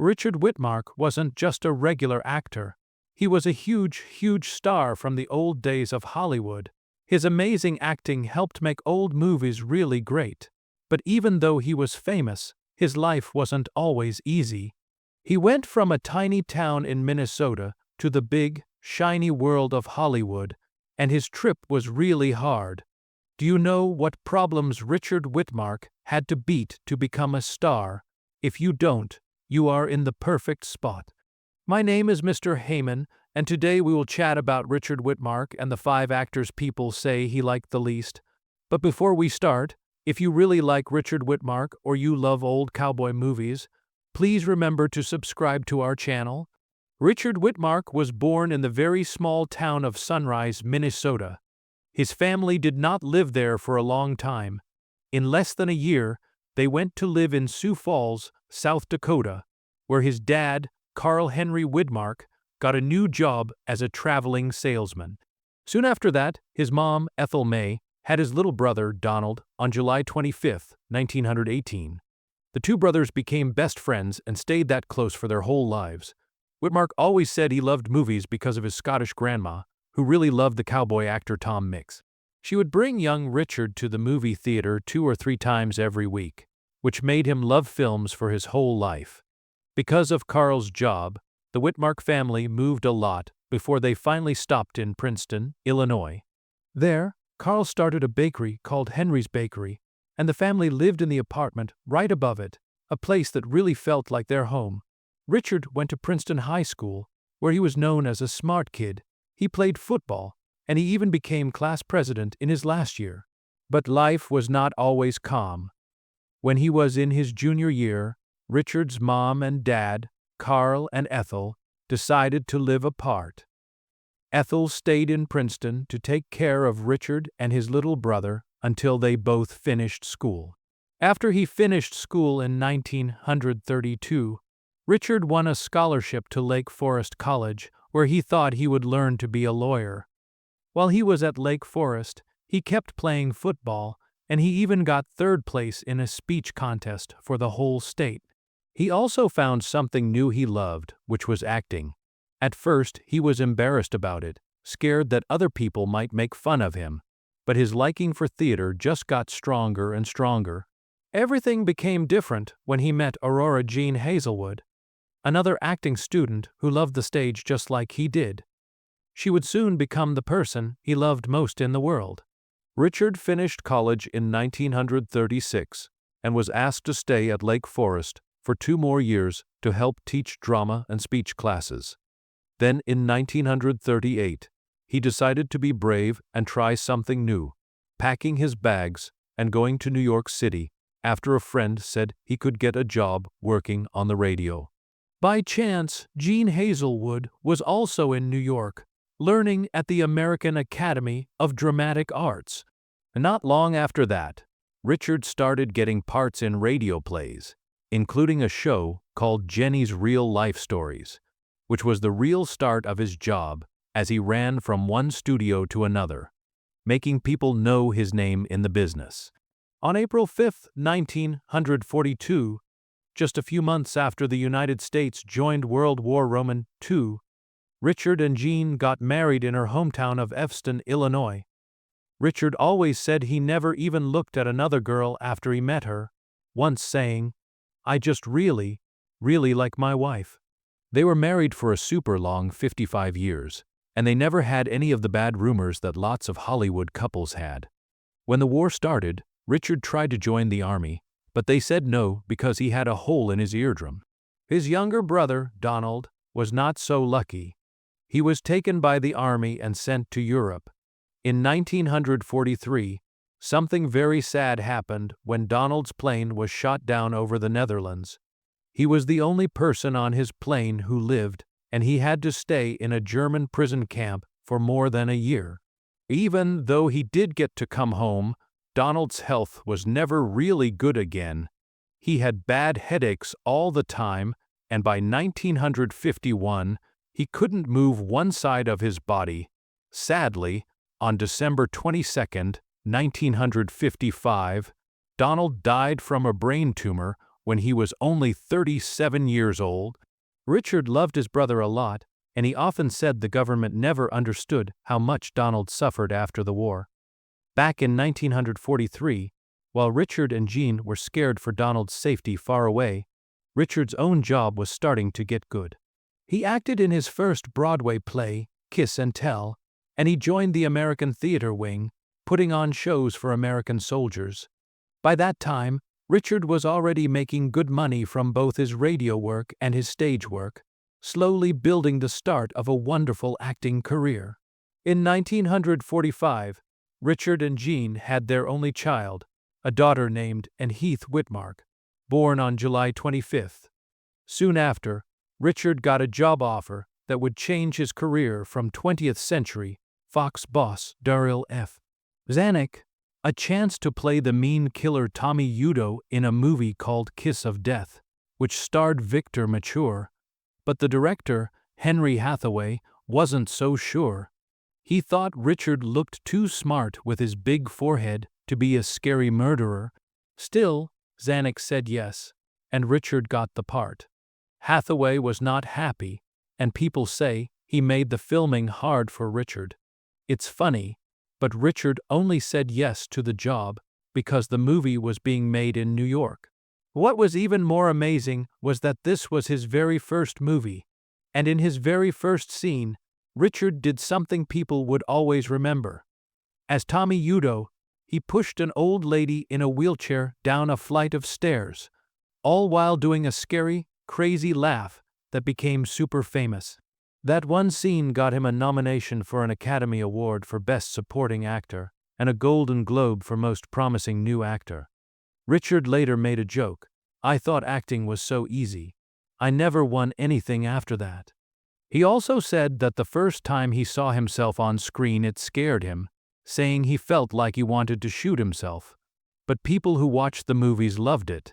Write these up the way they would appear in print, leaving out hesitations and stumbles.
Richard Widmark wasn't just a regular actor. He was a huge star from the old days of Hollywood. His amazing acting helped make old movies really great. But even though he was famous, his life wasn't always easy. He went from a tiny town in Minnesota to the big, shiny world of Hollywood, and his trip was really hard. Do you know what problems Richard Widmark had to beat to become a star? If you don't, you are in the perfect spot. My name is Mr. Heyman, and today we will chat about Richard Widmark and the 5 actors people say he liked the least. But before we start, if you really like Richard Widmark or you love old cowboy movies, please remember to subscribe to our channel. Richard Widmark was born in the very small town of Sunrise, Minnesota. His family did not live there for a long time. In less than a year, they went to live in Sioux Falls, South Dakota, where his dad, Carl Henry Widmark, got a new job as a traveling salesman. Soon after that, his mom, Ethel May, had his little brother, Donald, on July 25, 1918. The two brothers became best friends and stayed that close for their whole lives. Widmark always said he loved movies because of his Scottish grandma, who really loved the cowboy actor Tom Mix. She would bring young Richard to the movie theater 2 or 3 times every week, which made him love films for his whole life. Because of Carl's job, the Widmark family moved a lot before they finally stopped in Princeton, Illinois. There, Carl started a bakery called Henry's Bakery, and the family lived in the apartment right above it, a place that really felt like their home. Richard went to Princeton High School, where he was known as a smart kid. He played football, and he even became class president in his last year. But life was not always calm. When he was in his junior year, Richard's mom and dad, Carl and Ethel, decided to live apart. Ethel stayed in Princeton to take care of Richard and his little brother until they both finished school. After he finished school in 1932, Richard won a scholarship to Lake Forest College, where he thought he would learn to be a lawyer. While he was at Lake Forest, he kept playing football, and he even got 3rd place in a speech contest for the whole state. He also found something new he loved, which was acting. At first, he was embarrassed about it, scared that other people might make fun of him. But his liking for theater just got stronger and stronger. Everything became different when he met Aurora Jean Hazelwood, another acting student who loved the stage just like he did. She would soon become the person he loved most in the world. Richard finished college in 1936 and was asked to stay at Lake Forest for 2 more years to help teach drama and speech classes. Then in 1938, he decided to be brave and try something new, packing his bags and going to New York City after a friend said he could get a job working on the radio. By chance, Jean Hazelwood was also in New York, learning at the American Academy of Dramatic Arts. Not long after that, Richard started getting parts in radio plays, including a show called Jenny's Real Life Stories, which was the real start of his job as he ran from one studio to another, making people know his name in the business. On April 5, 1942, just a few months after the United States joined World War II, Richard and Jean got married in her hometown of Evanston, Illinois. Richard always said he never even looked at another girl after he met her, once saying, "I just really like my wife." They were married for a super long 55 years, and they never had any of the bad rumors that lots of Hollywood couples had. When the war started, Richard tried to join the army, but they said no because he had a hole in his eardrum. His younger brother, Donald, was not so lucky. He was taken by the army and sent to Europe. In 1943, something very sad happened when Donald's plane was shot down over the Netherlands. He was the only person on his plane who lived, and he had to stay in a German prison camp for more than a year. Even though he did get to come home, Donald's health was never really good again. He had bad headaches all the time, and by 1951, he couldn't move one side of his body. Sadly, on December 22, 1955, Donald died from a brain tumor when he was only 37 years old. Richard loved his brother a lot, and he often said the government never understood how much Donald suffered after the war. Back in 1943, while Richard and Jean were scared for Donald's safety far away, Richard's own job was starting to get good. He acted in his first Broadway play, Kiss and Tell, and he joined the American Theater Wing, putting on shows for American soldiers. By that time, Richard was already making good money from both his radio work and his stage work, slowly building the start of a wonderful acting career. In 1945, Richard and Jean had their only child, a daughter named Heath Widmark, born on July 25. Soon after, Richard got a job offer that would change his career from 20th Century Fox boss Daryl F. Zanuck, a chance to play the mean killer Tommy Udo in a movie called Kiss of Death, which starred Victor Mature. But the director, Henry Hathaway, wasn't so sure. He thought Richard looked too smart with his big forehead to be a scary murderer. Still, Zanuck said yes, and Richard got the part. Hathaway was not happy, and people say he made the filming hard for Richard. It's funny, but Richard only said yes to the job because the movie was being made in New York. What was even more amazing was that this was his very first movie, and in his very first scene, Richard did something people would always remember. As Tommy Udo, he pushed an old lady in a wheelchair down a flight of stairs, all while doing a scary, crazy laugh that became super famous. That one scene got him a nomination for an Academy Award for Best Supporting Actor and a Golden Globe for Most Promising New Actor. Richard later made a joke, "I thought acting was so easy. I never won anything after that." He also said that the first time he saw himself on screen it scared him, saying he felt like he wanted to shoot himself. But people who watched the movies loved it.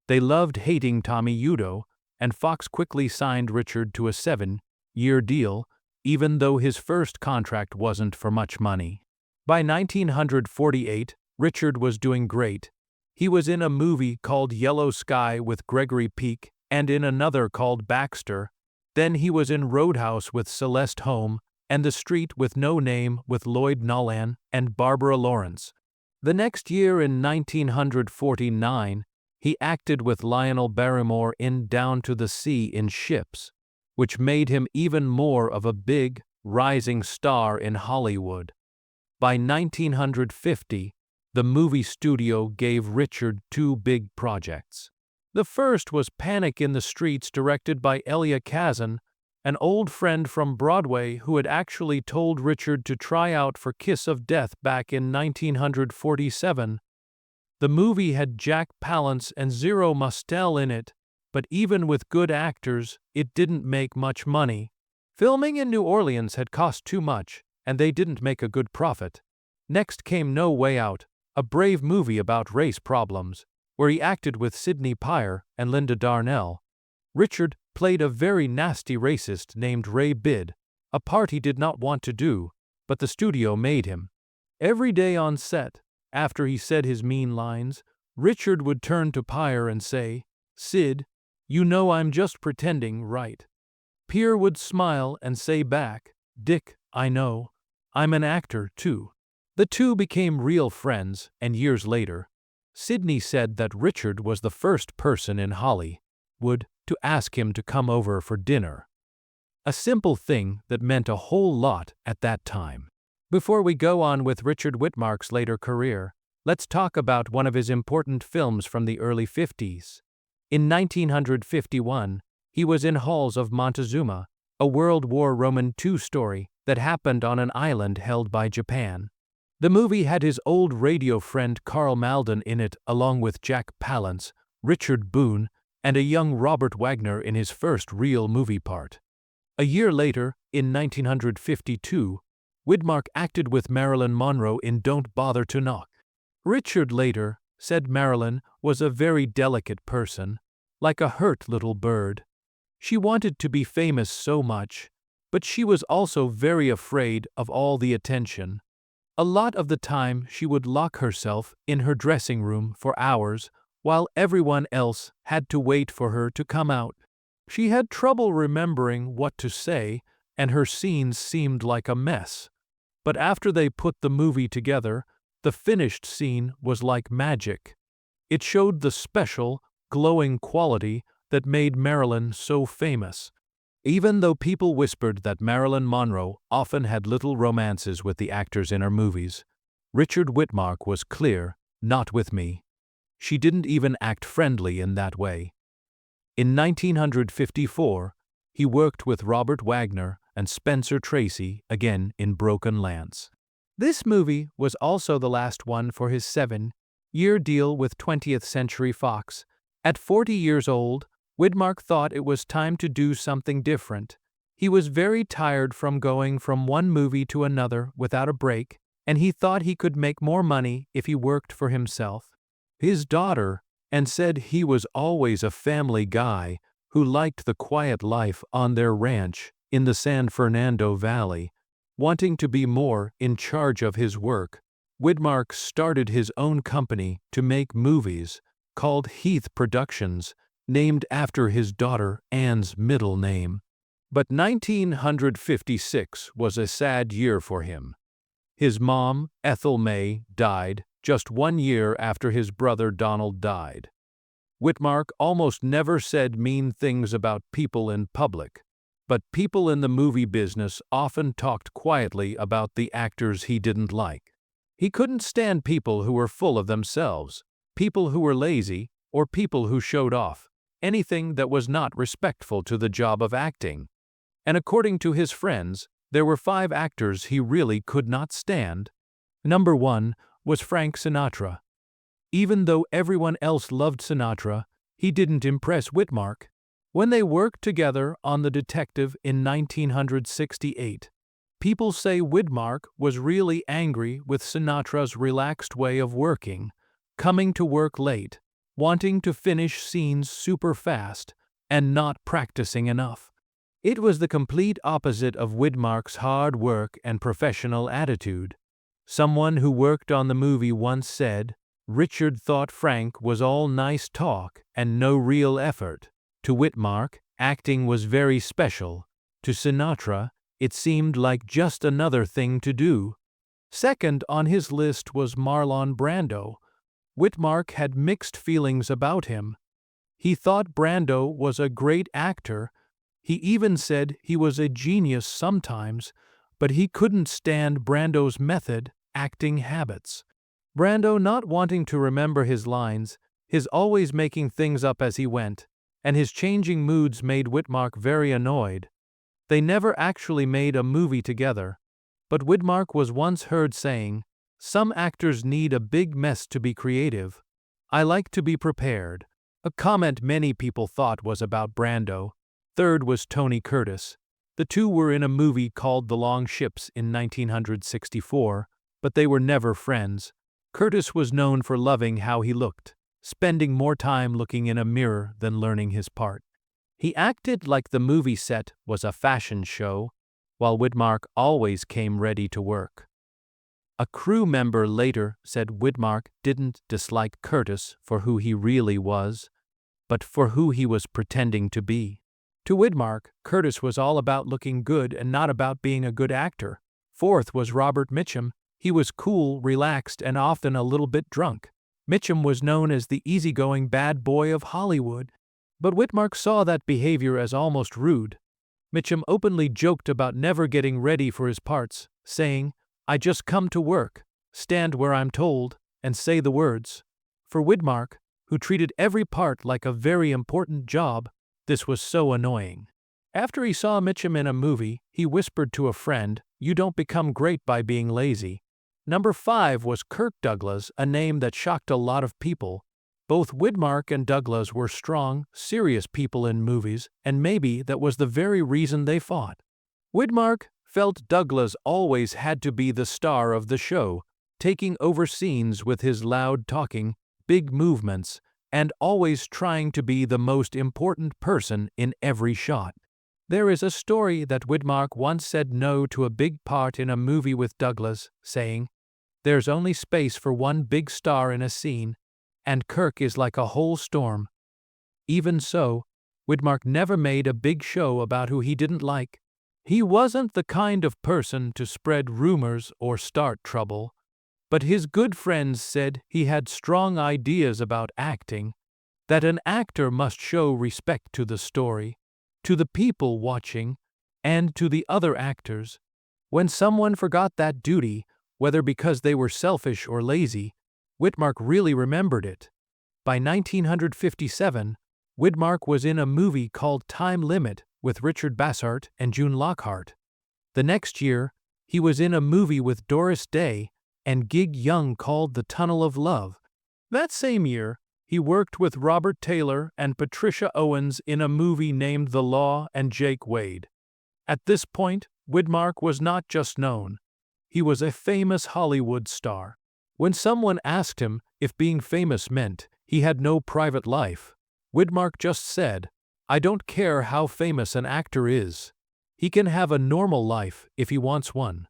They loved hating Tommy Udo, and Fox quickly signed Richard to a 7-year deal, even though his first contract wasn't for much money. By 1948, Richard was doing great. He was in a movie called Yellow Sky with Gregory Peck and in another called Baxter. Then he was in Roadhouse with Celeste Holm and The Street with No Name with Lloyd Nolan and Barbara Lawrence. The next year in 1949, he acted with Lionel Barrymore in Down to the Sea in Ships, which made him even more of a big, rising star in Hollywood. By 1950, the movie studio gave Richard 2 big projects. The first was Panic in the Streets, directed by Elia Kazan, an old friend from Broadway who had actually told Richard to try out for Kiss of Death back in 1947. The movie had Jack Palance and Zero Mostel in it, but even with good actors, it didn't make much money. Filming in New Orleans had cost too much, and they didn't make a good profit. Next came No Way Out, a brave movie about race problems, where he acted with Sidney Pryor and Linda Darnell. Richard played a very nasty racist named Ray Bidd, a part he did not want to do, but the studio made him. Every day on set, after he said his mean lines, Richard would turn to Pryor and say, "Sid, you know I'm just pretending, right?" Pryor would smile and say back, "Dick, I know. I'm an actor, too." The two became real friends, and years later, Sidney said that Richard was the first person in Hollywood to ask him to come over for dinner. A simple thing that meant a whole lot at that time. Before we go on with Richard Widmark's later career, let's talk about one of his important films from the early 50s. In 1951, he was in Halls of Montezuma, a World War II story that happened on an island held by Japan. The movie had his old radio friend Carl Malden in it, along with Jack Palance, Richard Boone, and a young Robert Wagner in his first real movie part. A year later, in 1952, Widmark acted with Marilyn Monroe in Don't Bother to Knock. Richard later said Marilyn was a very delicate person, like a hurt little bird. She wanted to be famous so much, but she was also very afraid of all the attention. A lot of the time she would lock herself in her dressing room for hours while everyone else had to wait for her to come out. She had trouble remembering what to say, and her scenes seemed like a mess. But after they put the movie together, the finished scene was like magic. It showed the special, glowing quality that made Marilyn so famous. Even though people whispered that Marilyn Monroe often had little romances with the actors in her movies, Richard Widmark was clear, not with me. She didn't even act friendly in that way. In 1954, he worked with Robert Wagner and Spencer Tracy again in Broken Lance. This movie was also the last one for his 7-year deal with 20th Century Fox. At 40 years old, Widmark thought it was time to do something different. He was very tired from going from one movie to another without a break, and he thought he could make more money if he worked for himself. His daughter, and said he was always a family guy who liked the quiet life on their ranch in the San Fernando Valley. Wanting to be more in charge of his work, Widmark started his own company to make movies, called Heath Productions, named after his daughter Anne's middle name. But 1956 was a sad year for him. His mom, Ethel May, died just 1 year after his brother Donald died. Widmark almost never said mean things about people in public, but people in the movie business often talked quietly about the actors he didn't like. He couldn't stand people who were full of themselves, people who were lazy, or people who showed off, anything that was not respectful to the job of acting. And according to his friends, there were 5 actors he really could not stand. Number 1 was Frank Sinatra. Even though everyone else loved Sinatra, he didn't impress Widmark. When they worked together on The Detective in 1968, people say Widmark was really angry with Sinatra's relaxed way of working, coming to work late, wanting to finish scenes super fast, and not practicing enough. It was the complete opposite of Widmark's hard work and professional attitude. Someone who worked on the movie once said, Richard thought Frank was all nice talk and no real effort. To Widmark, acting was very special. To Sinatra, it seemed like just another thing to do. Second on his list was Marlon Brando. Widmark had mixed feelings about him. He thought Brando was a great actor. He even said he was a genius sometimes, but he couldn't stand Brando's method, acting habits. Brando not wanting to remember his lines, his always making things up as he went, and his changing moods made Widmark very annoyed. They never actually made a movie together, but Widmark was once heard saying, "Some actors need a big mess to be creative. I like to be prepared," a comment many people thought was about Brando. Third was Tony Curtis. The two were in a movie called The Long Ships in 1964, but they were never friends. Curtis was known for loving how he looked, spending more time looking in a mirror than learning his part. He acted like the movie set was a fashion show, while Widmark always came ready to work. A crew member later said Widmark didn't dislike Curtis for who he really was, but for who he was pretending to be. To Widmark, Curtis was all about looking good and not about being a good actor. Fourth was Robert Mitchum. He was cool, relaxed, and often a little bit drunk. Mitchum was known as the easygoing bad boy of Hollywood, but Widmark saw that behavior as almost rude. Mitchum openly joked about never getting ready for his parts, saying, "I just come to work, stand where I'm told, and say the words." For Widmark, who treated every part like a very important job, this was so annoying. After he saw Mitchum in a movie, he whispered to a friend, "You don't become great by being lazy." Number 5 was Kirk Douglas, a name that shocked a lot of people. Both Widmark and Douglas were strong, serious people in movies, and maybe that was the very reason they fought. Widmark felt Douglas always had to be the star of the show, taking over scenes with his loud talking, big movements, and always trying to be the most important person in every shot. There is a story that Widmark once said no to a big part in a movie with Douglas, saying, "There's only space for one big star in a scene, and Kirk is like a whole storm. Even so, Widmark never made a big show about who he didn't like. He wasn't the kind of person to spread rumors or start trouble, but his good friends said he had strong ideas about acting, that an actor must show respect to the story, to the people watching, and to the other actors. When someone forgot that duty, whether because they were selfish or lazy, Widmark really remembered it. By 1957, Widmark was in a movie called Time Limit with Richard Bassart and June Lockhart. The next year, he was in a movie with Doris Day and Gig Young called The Tunnel of Love. That same year, he worked with Robert Taylor and Patricia Owens in a movie named The Law and Jake Wade. At this point, Widmark was not just known. He was a famous Hollywood star. When someone asked him if being famous meant he had no private life, Widmark just said, "I don't care how famous an actor is. He can have a normal life if he wants one."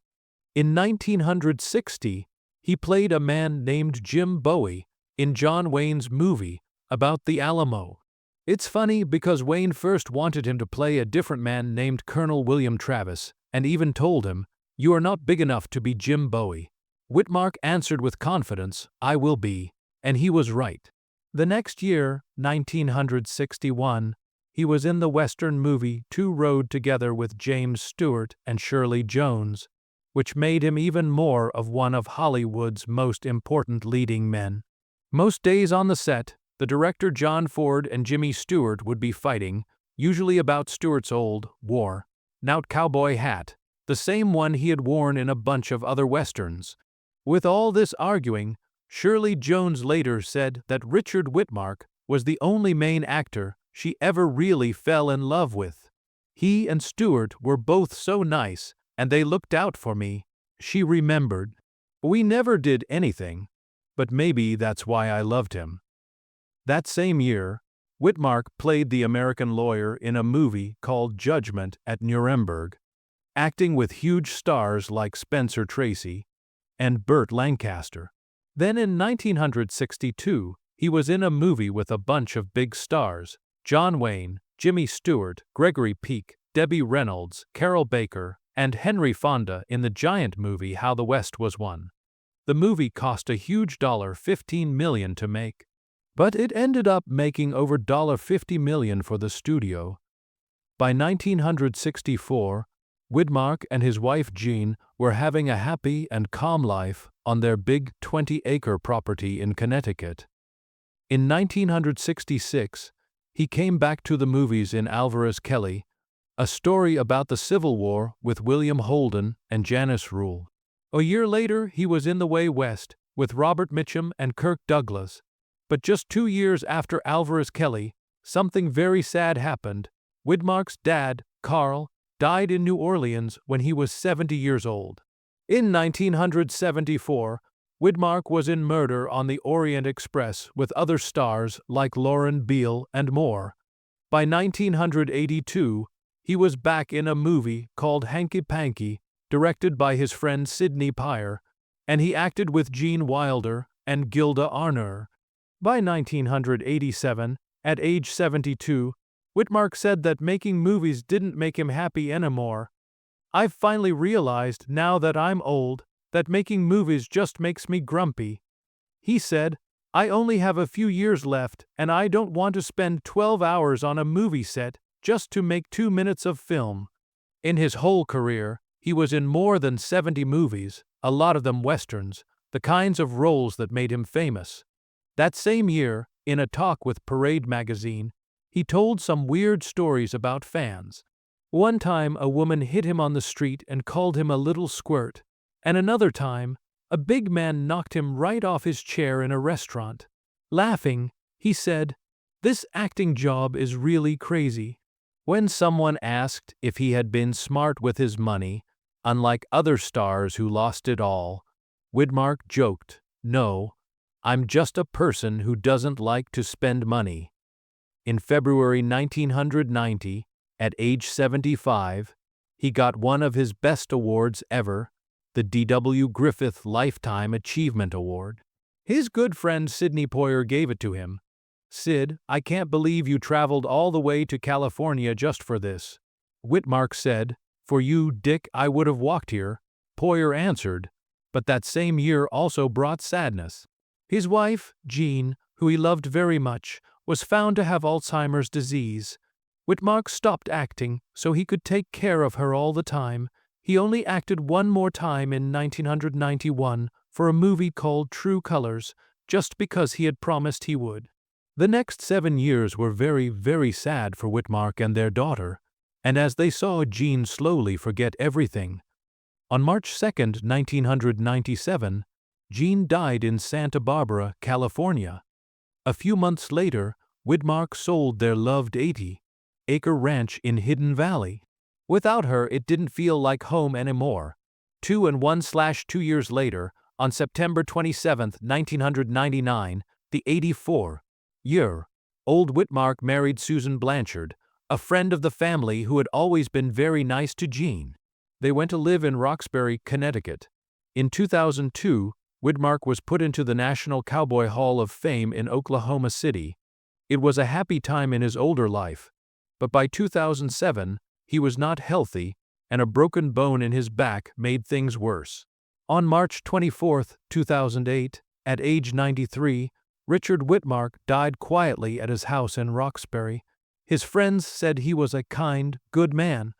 In 1960, he played a man named Jim Bowie in John Wayne's movie about the Alamo. It's funny because Wayne first wanted him to play a different man named Colonel William Travis, and even told him, "You are not big enough to be Jim Bowie." Widmark answered with confidence, "I will be," and he was right. The next year, 1961, he was in the Western movie Two Rode Together with James Stewart and Shirley Jones, which made him even more of one of Hollywood's most important leading men. Most days on the set, the director John Ford and Jimmy Stewart would be fighting, usually about Stewart's old, worn-out cowboy hat, the same one he had worn in a bunch of other westerns. With all this arguing, Shirley Jones later said that Richard Widmark was the only main actor she ever really fell in love with. He and Stewart were both so nice, and they looked out for me, she remembered. We never did anything, but maybe that's why I loved him. That same year, Widmark played the American lawyer in a movie called Judgment at Nuremberg, acting with huge stars like Spencer Tracy and Burt Lancaster. Then in 1962, he was in a movie with a bunch of big stars: John Wayne, Jimmy Stewart, Gregory Peck, Debbie Reynolds, Carol Baker, and Henry Fonda in the giant movie How the West Was Won. The movie cost a huge $15 million to make, but it ended up making over $50 million for the studio. By 1964, Widmark and his wife Jean were having a happy and calm life on their big 20-acre property in Connecticut. In 1966, he came back to the movies in Alvarez Kelly, a story about the Civil War with William Holden and Janice Rule. A year later, he was in The Way West with Robert Mitchum and Kirk Douglas. But just 2 years after Alvarez Kelly, something very sad happened. Widmark's dad, Carl, died in New Orleans when he was 70 years old. In 1974, Widmark was in Murder on the Orient Express with other stars like Lauren Beale and more. By 1982, he was back in a movie called Hanky Panky, directed by his friend Sidney Pryor, and he acted with Gene Wilder and Gilda Arner. By 1987, at age 72, Widmark said that making movies didn't make him happy anymore. "I've finally realized, now that I'm old, that making movies just makes me grumpy," he said. "I only have a few years left, and I don't want to spend 12 hours on a movie set just to make 2 minutes of film." In his whole career, he was in more than 70 movies, a lot of them westerns, the kinds of roles that made him famous. That same year, in a talk with Parade magazine, he told some weird stories about fans. One time, a woman hit him on the street and called him a little squirt, and another time, a big man knocked him right off his chair in a restaurant. Laughing, he said, "This acting job is really crazy." When someone asked if he had been smart with his money, unlike other stars who lost it all, Widmark joked, "No, I'm just a person who doesn't like to spend money." In February 1990, at age 75, he got one of his best awards ever, the D.W. Griffith Lifetime Achievement Award. His good friend Sidney Poyer gave it to him. "Sid, I can't believe you traveled all the way to California just for this." Widmark said, "For you, Dick, I would have walked here." Poyer answered, "But that same year also brought sadness." His wife, Jean, who he loved very much, was found to have Alzheimer's disease. Widmark stopped acting so he could take care of her all the time. He only acted one more time in 1991 for a movie called True Colors, just because he had promised he would. The next 7 years were very, very sad for Widmark and their daughter, and as they saw Jean slowly forget everything. On March 2, 1997, Jean died in Santa Barbara, California. A few months later, Widmark sold their loved 80-acre ranch in Hidden Valley. Without her, it didn't feel like home anymore. 2 years later, on September 27, 1999, the 84-year-old Widmark married Susan Blanchard, a friend of the family who had always been very nice to Jean. They went to live in Roxbury, Connecticut. In 2002, Widmark was put into the National Cowboy Hall of Fame in Oklahoma City. It was a happy time in his older life, but by 2007, he was not healthy, and a broken bone in his back made things worse. On March 24, 2008, at age 93, Richard Widmark died quietly at his house in Roxbury. His friends said he was a kind, good man,